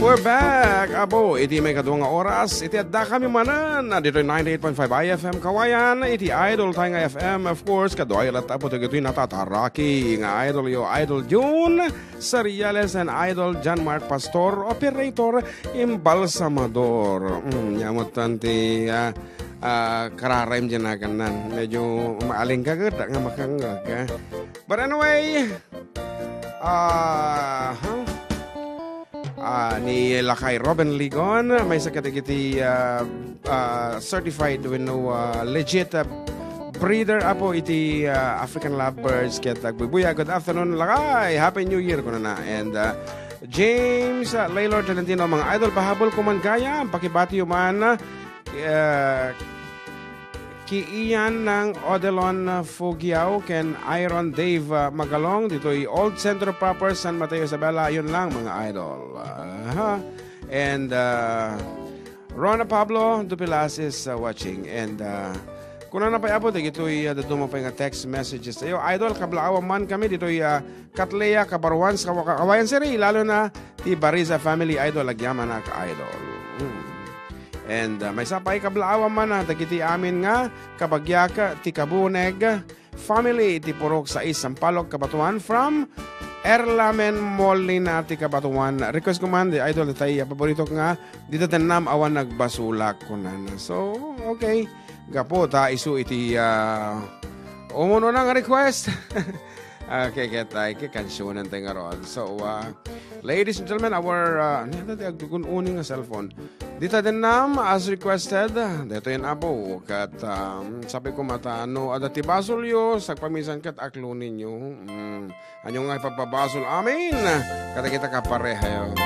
We're back! Abo, iti may kaduang oras. Iti adda kami manan. Dito yung 98.5 IFM Kawayan. Iti idol tayo nga FM. Of course, kaduay lahat po. Ito yung natataraki. Nga idol yung Idol June Sariales and Idol John Mark Pastor. Operator Imbalsamador. Yamot tanti kararaim dyan na kanan. Medyo maaling kagat. Nga makangag. But anyway, ni Lakay Robin Ligon, may sakit-ikiti certified with no legit breeder apo iti African lovebirds ket agbubuya. Good afternoon Lakay, Happy New Year ko na. And James Laylor Tolentino, mga idol pahabol ko man kaya pakibati man ki Ian ng Odelon Fugiao ken Iron Dave Magalong dito ay Old Centro Proper San Mateo Isabela. Yun lang mga idol. And Rona Pablo Dupilas is watching. And kung na pa abot ito ay daduma pa nga text messages tayo. Idol kablaawa man kami dito ay Katlea Kabarwan sa Kawayan Siri, lalo na ti Bariza family idol agyaman na ka-idol. And may sapay kablaawa man na tagiti amin nga kabagyaka ti Kabuneg family ti Purok sa Sampalok Kabatuan from Erlamen Molina ti Kabatuan. Request ko man di idol tayo paborito nga dito tanam awan nagbasulak ko na. So okay gapo ta isu iti umuno na nga request. Okay, ketay kansyonan tayo nga ron. So ladies and gentlemen, our uning cellphone dito din nam as requested. Dito yan apo kat sabi ko matano adati basulyo sa pamisan kat aklo ninyo anyo nga ipapabasol amin kata kita kapareha.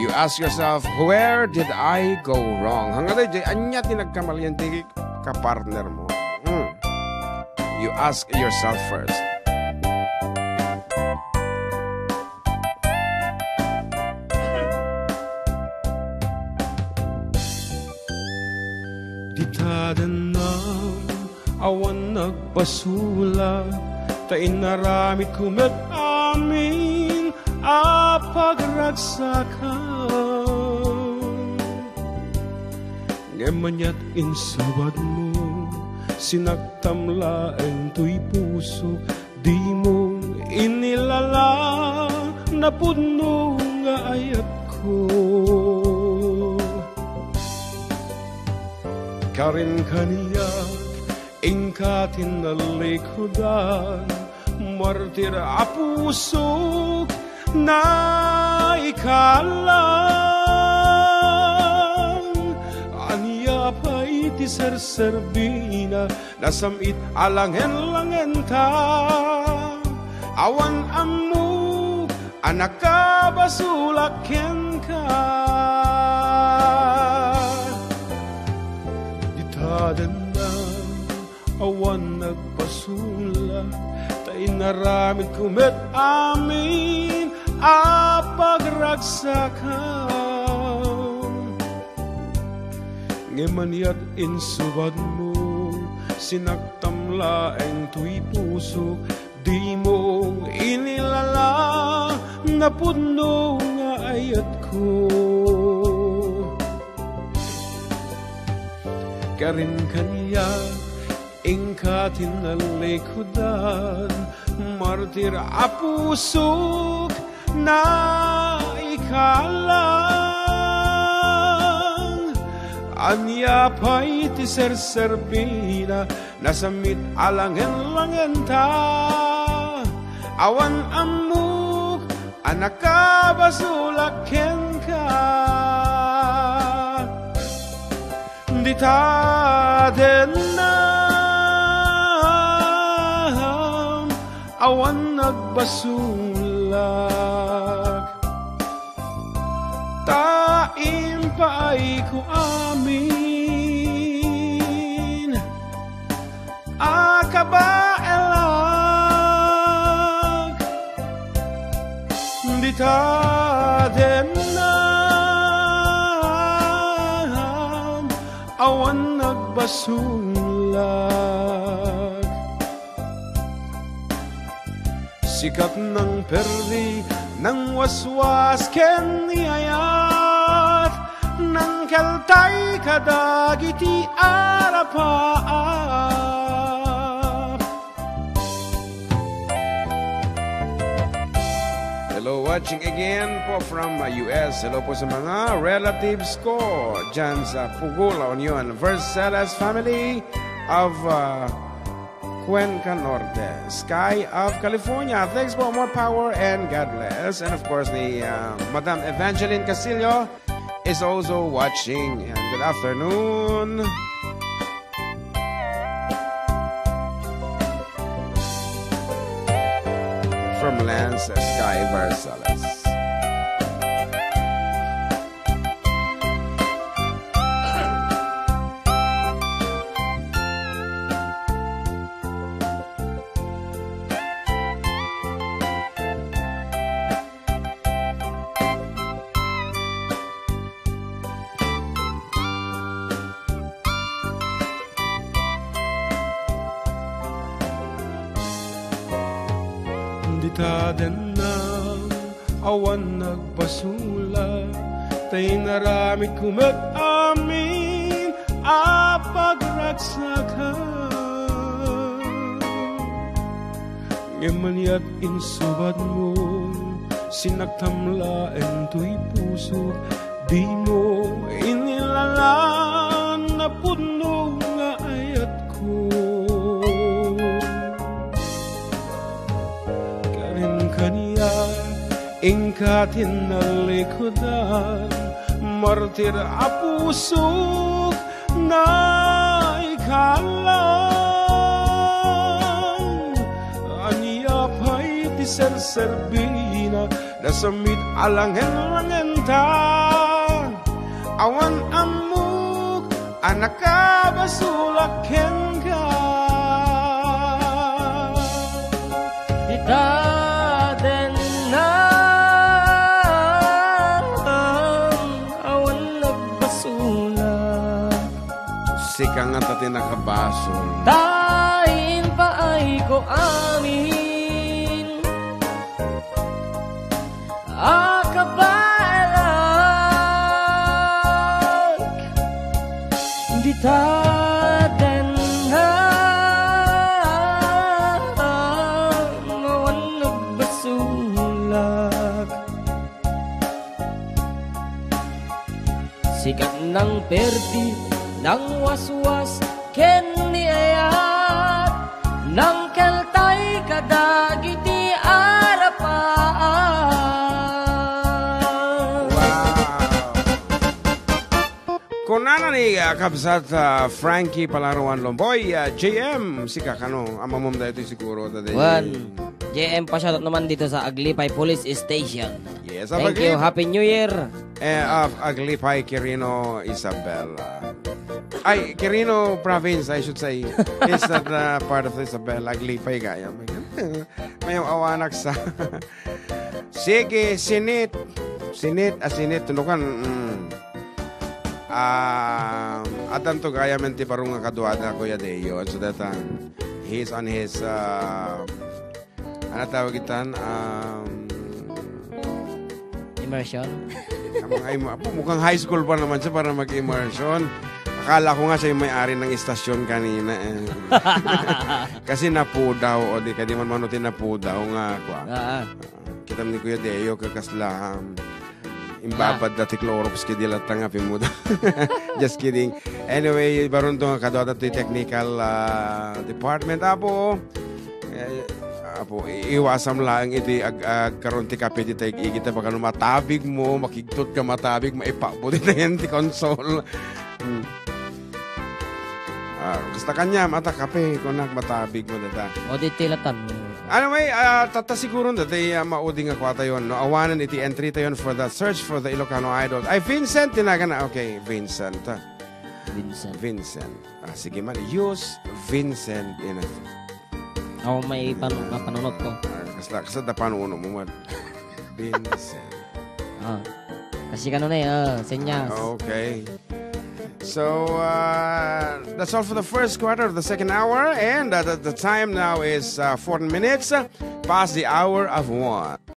You ask yourself, where did I go wrong? Hanggang tayo anya tinagkamalian di kapartner mo. You ask yourself first. Tadanam awan nagpasula ta inaramid kumet amin a pagragsakan ngemanyat insabad mo sinagtamlaeng tuy puso di mo inilala na puno nga ayat ko. Karin kaniya ingkatin na likodan martir a pusok na ikalang aniya pa iti serserbina nasamit alangen-langen ta awan amok anak ka basulaken ka Tadanam awan nagpasula tay naramid kumet amin a pagragsakan ngemanyat insubad mo sinagtamlaeng tuy puso di mo inilala na puno nga ayat ko. Karin kaniya ingkatin na likodan martir a pusok na ikalang anya pa iti serserbina nasamit alangen-langen ta awan amok anak ka basulaken ka di tadenam awan nagbasulak taim paay ko amin akabaelag di tadenam awan nagbasulag Sikat ng perdi ng waswas ken niayat ng kaltay kadagiti arapaap. Hello, watching again po from US. Hello po sa mga relatives ko dyan sa Pugo, La Union, Verceles family of Cuenca Norte, Sky of California. Thanks for more power and God bless. And of course, the Madam Evangeline Casillo is also watching. And good afternoon. From Lance Sky Verceles. Ditaden ng awan nagbasula, tay naramid kumat amin apagragsakan. Ngemanyat insubad mo, sinagtamlaen to'y puso, di mo inilalan na puno nga ayat ko. Ingkatin na likodan, martir a pusok na ikalang. Aniya pa'y ti serserbina, nasamit alangen-langen ta. Awan amuk, anak kabasulaken ka. Ditaden na sika nga tati nakabasol. Tain pa ay ko amin akabalag di taden na mawan nagbasulak. Sikat ng perdi nang waswas ken niayat nang keltay kadagiti arapaan. Wow! Kunana ni Kabsat Frankie Palaruan Lomboy, JM, sika kano, amamom da ito siguro. Juan, JM pa shoutout naman dito sa Aglipay Police Station. Yes, thank you, Happy New Year. Of Aglipay, Quirino, Isabela. Ay, Quirino Province, I should say. It's not part of Isabela. Aglipay gaya. May awanak sa... Sige, sinit. Sinit, tunukan. Adan to gaya menti parang kaduada Kuya Deo. So that he's on his... ano tawag itan? Immersion? Mukhang high school pa naman siya para mag-immersion. Akala ko nga siya yung may-ari ng istasyon kanina. Kasi napudaw. O di ka di man manutin napudaw nga. Kita ni Kuya Deo kakasla. Imbabad dati Clorox ki dilat tanggapin mo. Just kidding. Anyway, baron to nga kadwa dati technical department. Apo, iwasam lang iti karon ti kape ti taig igita baka matabig mo, makigtot ka matabig, maipapod iti yan ti console. Basta kanya, mata kape, kunak matabig mo dada. O di tilatan. Anyway, tata siguro dati mauding ako ata yun. No? Awanan iti entry tayon for the search for the Ilocano Idol. Ay, Vincent, tinaga na. Okay, Vincent. Vincent. Sige man, use Vincent in a... Ako may panunot ko. Kasi da panuno mo man. Vincent. Kasi kano na senyas. Okay. So, that's all for the first quarter of the second hour. And the time now is 14 minutes past the hour of 1.